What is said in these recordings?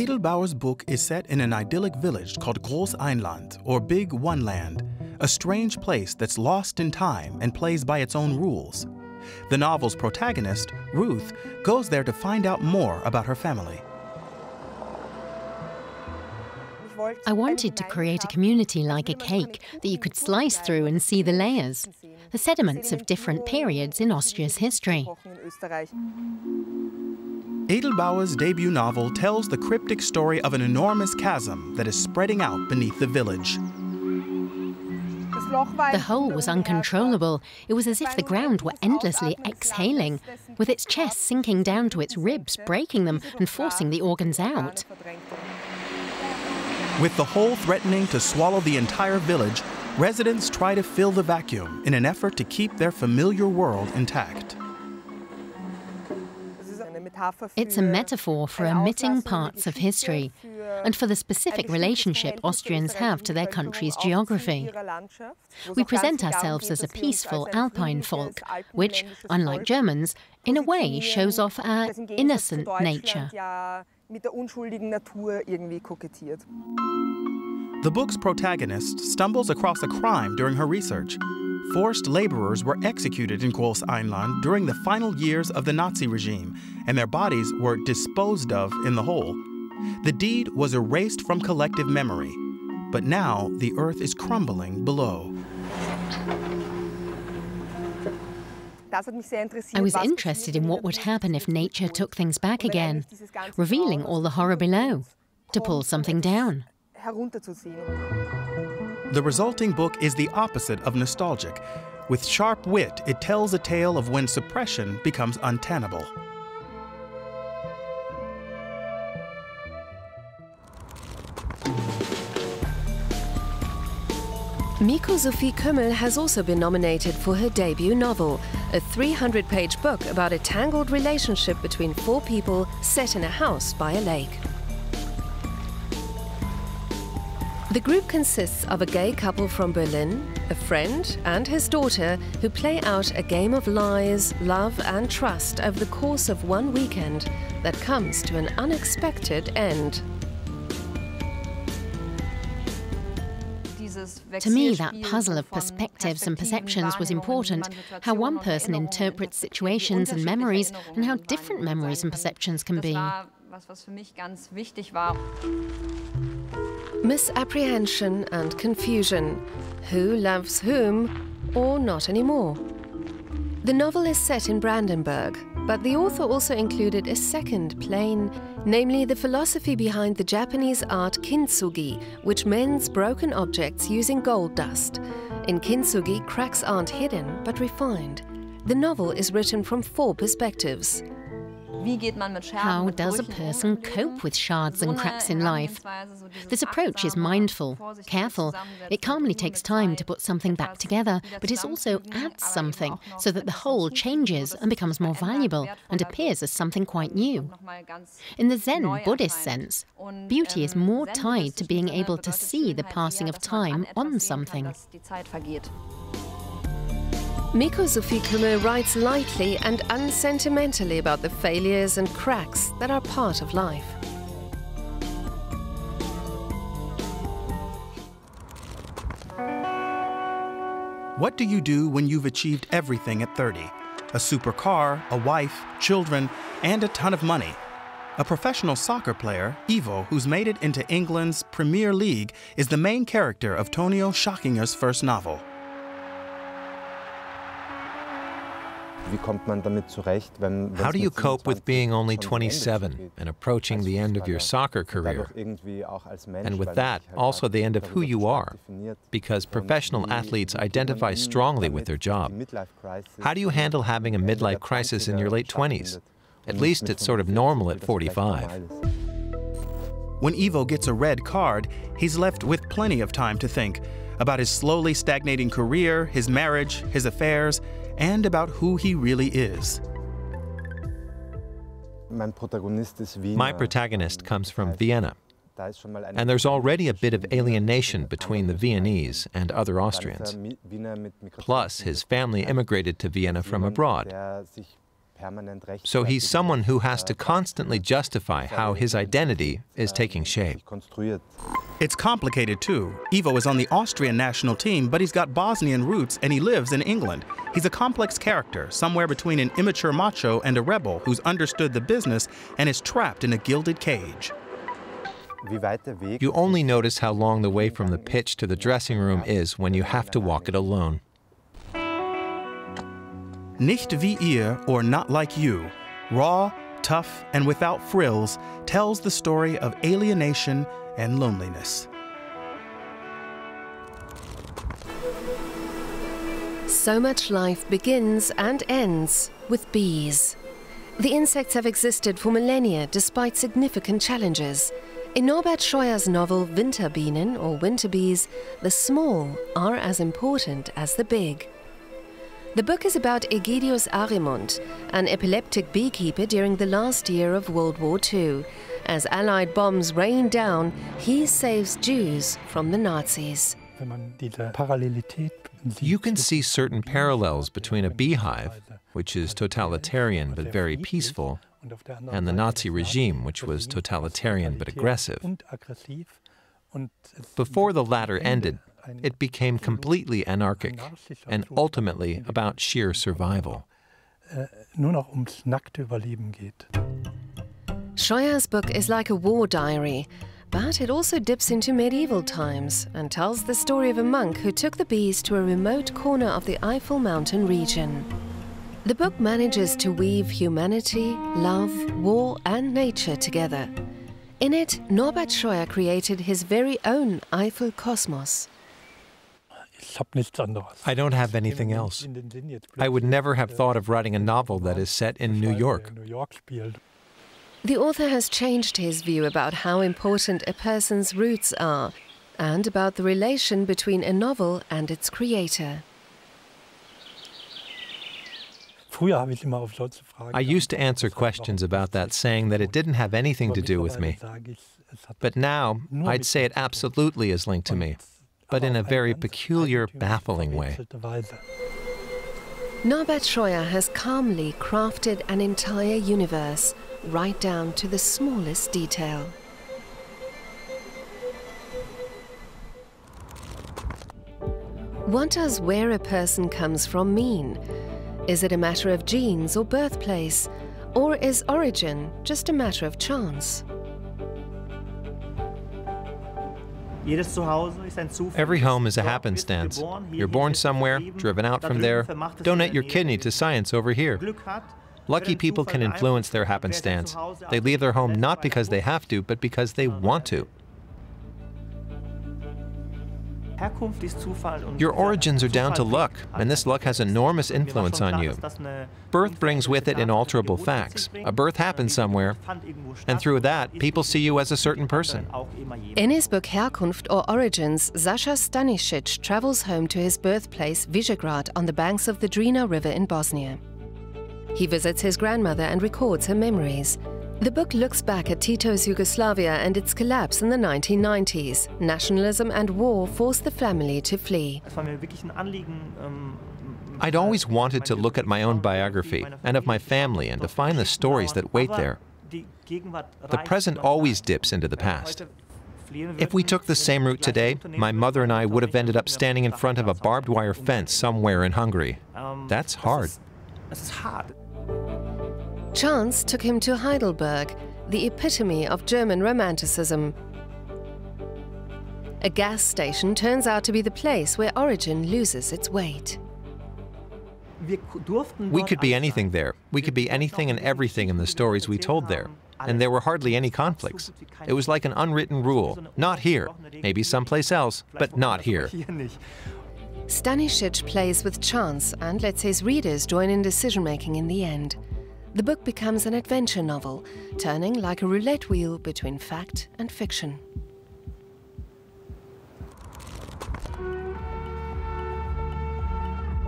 Edelbauer's book is set in an idyllic village called Groß Einland, or Big One Land, a strange place that's lost in time and plays by its own rules. The novel's protagonist, Ruth, goes there to find out more about her family. I wanted to create a community like a cake that you could slice through and see the layers, the sediments of different periods in Austria's history. Edelbauer's debut novel tells the cryptic story of an enormous chasm that is spreading out beneath the village. The hole was uncontrollable. It was as if the ground were endlessly exhaling, with its chest sinking down to its ribs, breaking them and forcing the organs out. With the hole threatening to swallow the entire village, residents try to fill the vacuum in an effort to keep their familiar world intact. It's a metaphor for omitting parts of history and for the specific relationship Austrians have to their country's geography. We present ourselves as a peaceful alpine folk, which, unlike Germans, in a way shows off our innocent nature. The book's protagonist stumbles across a crime during her research. Forced laborers were executed in Groß Einland during the final years of the Nazi regime, and their bodies were disposed of in the hole. The deed was erased from collective memory, but now the earth is crumbling below. I was interested in what would happen if nature took things back again, revealing all the horror below, to pull something down. The resulting book is the opposite of nostalgic. With sharp wit, it tells a tale of when suppression becomes untenable. Miku Sophie Kühmel has also been nominated for her debut novel, a 300-page book about a tangled relationship between four people set in a house by a lake. The group consists of a gay couple from Berlin, a friend and his daughter who play out a game of lies, love and trust over the course of one weekend that comes to an unexpected end. To me, that puzzle of perspectives and perceptions was important, how one person interprets situations and memories and how different memories and perceptions can be. Misapprehension and confusion. Who loves whom, or not anymore? The novel is set in Brandenburg, but the author also included a second plane, namely the philosophy behind the Japanese art kintsugi, which mends broken objects using gold dust. In kintsugi, cracks aren't hidden, but refined. The novel is written from four perspectives. How does a person cope with shards and cracks in life? This approach is mindful, careful. It calmly takes time to put something back together, but it also adds something so that the whole changes and becomes more valuable and appears as something quite new. In the Zen Buddhist sense, beauty is more tied to being able to see the passing of time on something. Miku Sophie Kühmel writes lightly and unsentimentally about the failures and cracks that are part of life. What do you do when you've achieved everything at 30? A supercar, a wife, children, and a ton of money. A professional soccer player, Ivo, who's made it into England's Premier League, is the main character of Tonio Schachinger's first novel. How do you cope with being only 27 and approaching the end of your soccer career? And with that, also the end of who you are, because professional athletes identify strongly with their job. How do you handle having a midlife crisis in your late 20s? At least it's sort of normal at 45. When Ivo gets a red card, he's left with plenty of time to think about his slowly stagnating career, his marriage, his affairs, and about who he really is. My protagonist comes from Vienna, and there's already a bit of alienation between the Viennese and other Austrians. Plus, his family immigrated to Vienna from abroad. So he's someone who has to constantly justify how his identity is taking shape. It's complicated too. Ivo is on the Austrian national team, but he's got Bosnian roots and he lives in England. He's a complex character, somewhere between an immature macho and a rebel who's understood the business and is trapped in a gilded cage. You only notice how long the way from the pitch to the dressing room is when you have to walk it alone. Nicht wie ihr, or Not Like You, raw, tough, and without frills, tells the story of alienation and loneliness. So much life begins and ends with bees. The insects have existed for millennia despite significant challenges. In Norbert Scheuer's novel Winterbienen, or Winter Bees, the small are as important as the big. The book is about Egidius Arimont, an epileptic beekeeper during the last year of World War II. As Allied bombs rain down, he saves Jews from the Nazis. You can see certain parallels between a beehive, which is totalitarian but very peaceful, and the Nazi regime, which was totalitarian but aggressive. Before the latter ended, it became completely anarchic and ultimately about sheer survival. Scheuer's book is like a war diary, but it also dips into medieval times and tells the story of a monk who took the bees to a remote corner of the Eifel Mountain region. The book manages to weave humanity, love, war, and nature together. In it, Norbert Scheuer created his very own Eifel cosmos. I don't have anything else. I would never have thought of writing a novel that is set in New York. The author has changed his view about how important a person's roots are and about the relation between a novel and its creator. I used to answer questions about that saying that it didn't have anything to do with me. But now, I'd say it absolutely is linked to me, but in a very peculiar, baffling way. Norbert Scheuer has calmly crafted an entire universe, right down to the smallest detail. What does where a person comes from mean? Is it a matter of genes or birthplace? Or is origin just a matter of chance? Every home is a happenstance. You're born somewhere, driven out from there. Donate your kidney to science over here. Lucky people can influence their happenstance. They leave their home not because they have to, but because they want to. Your origins are down to luck, and this luck has enormous influence on you. Birth brings with it inalterable facts. A birth happens somewhere, and through that, people see you as a certain person. In his book Herkunft or Origins, Saša Stanišić travels home to his birthplace, Visegrad, on the banks of the Drina River in Bosnia. He visits his grandmother and records her memories. The book looks back at Tito's Yugoslavia and its collapse in the 1990s. Nationalism and war forced the family to flee. I'd always wanted to look at my own biography and of my family and to find the stories that wait there. The present always dips into the past. If we took the same route today, my mother and I would have ended up standing in front of a barbed wire fence somewhere in Hungary. That's hard. Chance took him to Heidelberg, the epitome of German Romanticism. A gas station turns out to be the place where origin loses its weight. We could be anything there. We could be anything and everything in the stories we told there. And there were hardly any conflicts. It was like an unwritten rule. Not here. Maybe someplace else, but not here. Stanišić plays with chance and lets his readers join in decision-making in the end. The book becomes an adventure novel, turning like a roulette wheel between fact and fiction.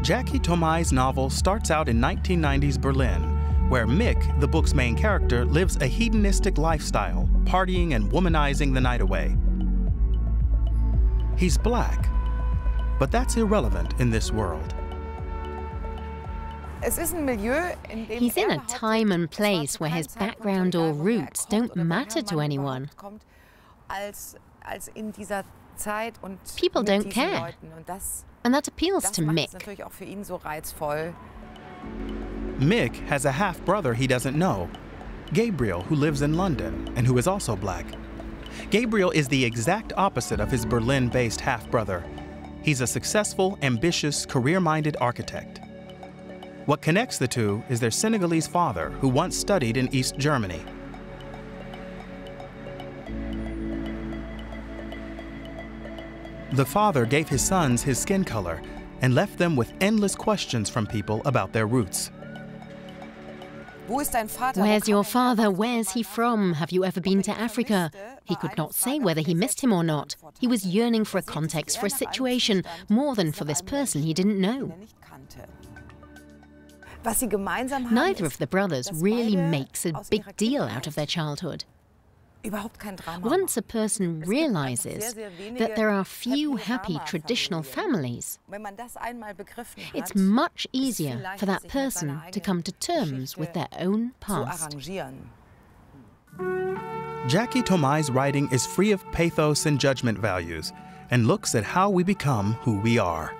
Jackie Thomae's novel starts out in 1990s Berlin, where Mick, the book's main character, lives a hedonistic lifestyle, partying and womanizing the night away. He's black, but that's irrelevant in this world. He's in a time and place where his background or roots don't matter to anyone. People don't care. And that appeals to Mick. Mick has a half-brother he doesn't know, Gabriel, who lives in London and who is also black. Gabriel is the exact opposite of his Berlin-based half-brother. He's a successful, ambitious, career-minded architect. What connects the two is their Senegalese father, who once studied in East Germany. The father gave his sons his skin color and left them with endless questions from people about their roots. Where's your father? Where's he from? Have you ever been to Africa? He could not say whether he missed him or not. He was yearning for a context, for a situation, more than for this person he didn't know. Neither of the brothers really makes a big deal out of their childhood. Once a person realizes that there are few happy traditional families, it's much easier for that person to come to terms with their own past. Jackie Thomae's writing is free of pathos and judgment values and looks at how we become who we are.